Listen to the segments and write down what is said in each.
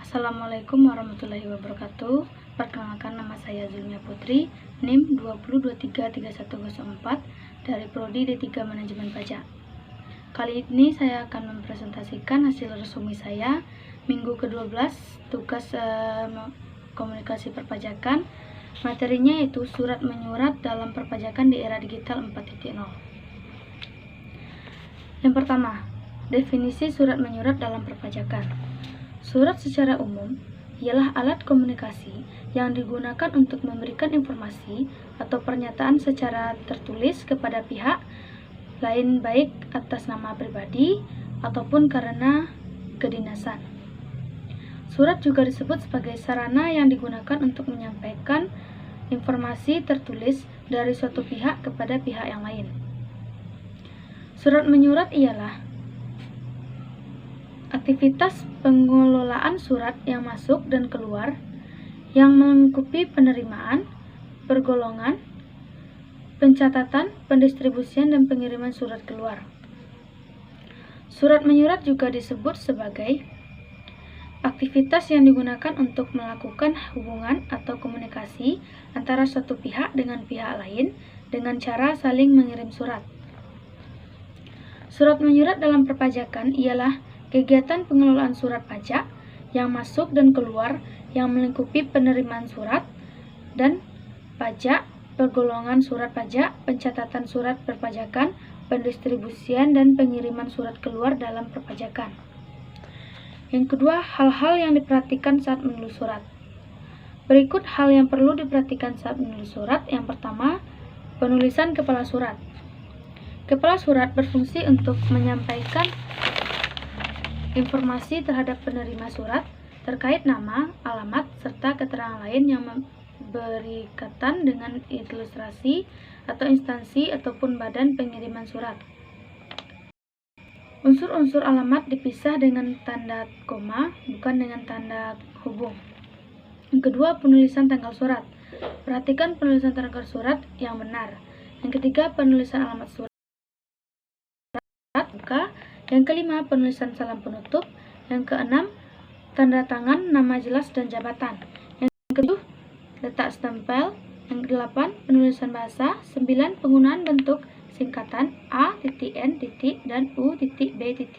Assalamualaikum warahmatullahi wabarakatuh. Perkenalkan, nama saya Zulmia Putri, NIM 20233104 dari Prodi D3 Manajemen Pajak. Kali ini saya akan mempresentasikan hasil resume saya minggu ke-12 tugas komunikasi perpajakan. Materinya yaitu surat menyurat dalam perpajakan di era digital 4.0. Yang pertama, definisi surat menyurat dalam perpajakan. Surat secara umum ialah alat komunikasi yang digunakan untuk memberikan informasi atau pernyataan secara tertulis kepada pihak lain, baik atas nama pribadi ataupun karena kedinasan. Surat juga disebut sebagai sarana yang digunakan untuk menyampaikan informasi tertulis dari suatu pihak kepada pihak yang lain. Surat menyurat ialah aktivitas pengelolaan surat yang masuk dan keluar yang melingkupi penerimaan, pergolongan, pencatatan, pendistribusian, dan pengiriman surat keluar. Surat menyurat juga disebut sebagai aktivitas yang digunakan untuk melakukan hubungan atau komunikasi antara suatu pihak dengan pihak lain dengan cara saling mengirim surat. Surat menyurat dalam perpajakan ialah kegiatan pengelolaan surat pajak yang masuk dan keluar yang melingkupi penerimaan surat dan pajak, pergolongan surat pajak, pencatatan surat perpajakan, pendistribusian, dan pengiriman surat keluar dalam perpajakan. Yang kedua, hal-hal yang diperhatikan saat menulis surat. Berikut hal yang perlu diperhatikan saat menulis surat. Yang pertama, penulisan kepala surat. Kepala surat berfungsi untuk menyampaikan informasi terhadap penerima surat terkait nama, alamat, serta keterangan lain yang berkaitan dengan ilustrasi atau instansi ataupun badan pengiriman surat. Unsur-unsur alamat dipisah dengan tanda koma, bukan dengan tanda hubung. Yang kedua, penulisan tanggal surat. Perhatikan penulisan tanggal surat yang benar. Yang ketiga, penulisan alamat surat buka. Yang kelima, penulisan salam penutup. Yang keenam, tanda tangan, nama jelas, dan jabatan. Yang ketujuh, letak stempel. Yang kedelapan, penulisan bahasa. 9, penggunaan bentuk singkatan A, N, dan U, B. 10,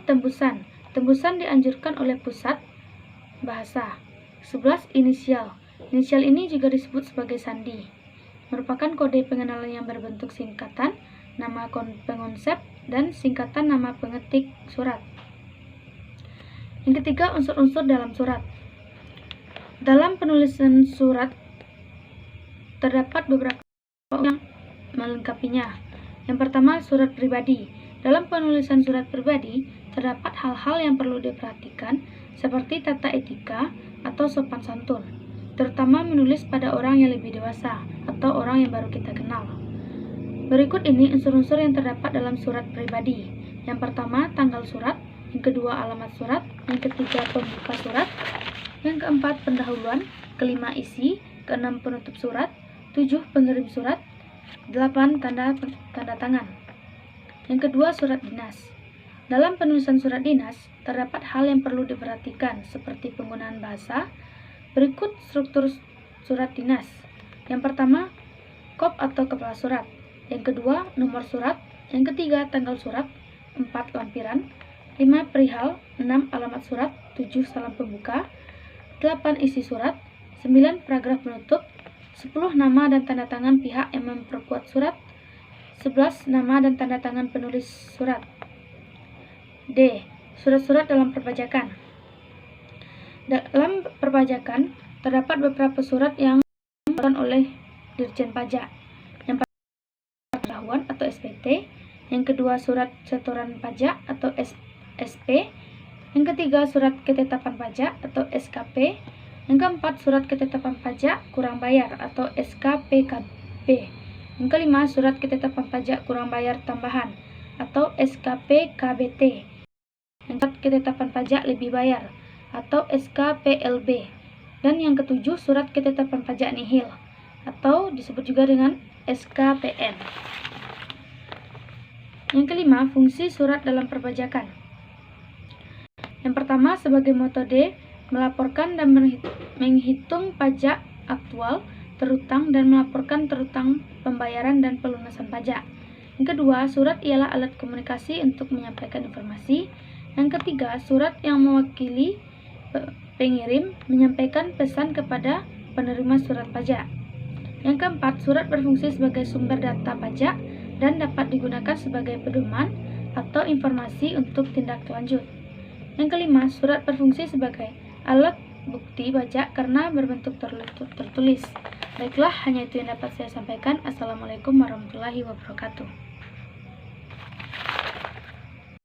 tembusan. Tembusan dianjurkan oleh pusat bahasa. 11, inisial. Inisial ini juga disebut sebagai sandi. Merupakan kode pengenalan yang berbentuk singkatan, nama pengonsep, dan singkatan nama pengetik surat. Yang ketiga, unsur-unsur dalam surat. Dalam penulisan surat terdapat beberapa yang melengkapinya. Yang pertama, surat pribadi. Dalam penulisan surat pribadi terdapat hal-hal yang perlu diperhatikan seperti tata etika atau sopan santun, terutama menulis pada orang yang lebih dewasa atau orang yang baru kita kenal. Berikut ini unsur-unsur yang terdapat dalam surat pribadi. Yang pertama, tanggal surat. Yang kedua, alamat surat. Yang ketiga, pembuka surat. Yang keempat, pendahuluan. Kelima, isi. Keenam, penutup surat. 7, pengirim surat. 8, tanda tangan. Yang kedua, surat dinas. Dalam penulisan surat dinas, terdapat hal yang perlu diperhatikan seperti penggunaan bahasa. Berikut struktur surat dinas. Yang pertama, kop atau kepala surat. Yang kedua, nomor surat. Yang ketiga, tanggal surat. 4, lampiran. 5, perihal. 6, alamat surat. 7, salam pembuka. 8, isi surat. 9, paragraf penutup. 10, nama dan tanda tangan pihak yang memperkuat surat. 11, nama dan tanda tangan penulis surat. D. Surat-surat dalam perpajakan. Dalam perpajakan, terdapat beberapa surat yang dilakukan oleh Dirjen Pajak. Atau SPT. Yang kedua, surat setoran pajak atau SP. Yang ketiga, surat ketetapan pajak atau SKP. Yang keempat, surat ketetapan pajak kurang bayar atau SKPKB. Yang kelima, surat ketetapan pajak kurang bayar tambahan atau SKPKBT. Yang surat ketetapan pajak lebih bayar atau SKPLB. Dan yang ketujuh, surat ketetapan pajak nihil atau disebut juga dengan SKPN. Yang kelima, fungsi surat dalam perpajakan. Yang pertama, sebagai metode melaporkan dan menghitung pajak aktual, terutang, dan melaporkan terutang pembayaran dan pelunasan pajak. Yang kedua, surat ialah alat komunikasi untuk menyampaikan informasi. Yang ketiga, surat yang mewakili pengirim menyampaikan pesan kepada penerima surat pajak. Yang keempat, surat berfungsi sebagai sumber data pajak dan dapat digunakan sebagai pedoman atau informasi untuk tindak lanjut. Yang kelima, surat berfungsi sebagai alat bukti pajak karena berbentuk tertulis. Baiklah, hanya itu yang dapat saya sampaikan. Assalamualaikum warahmatullahi wabarakatuh.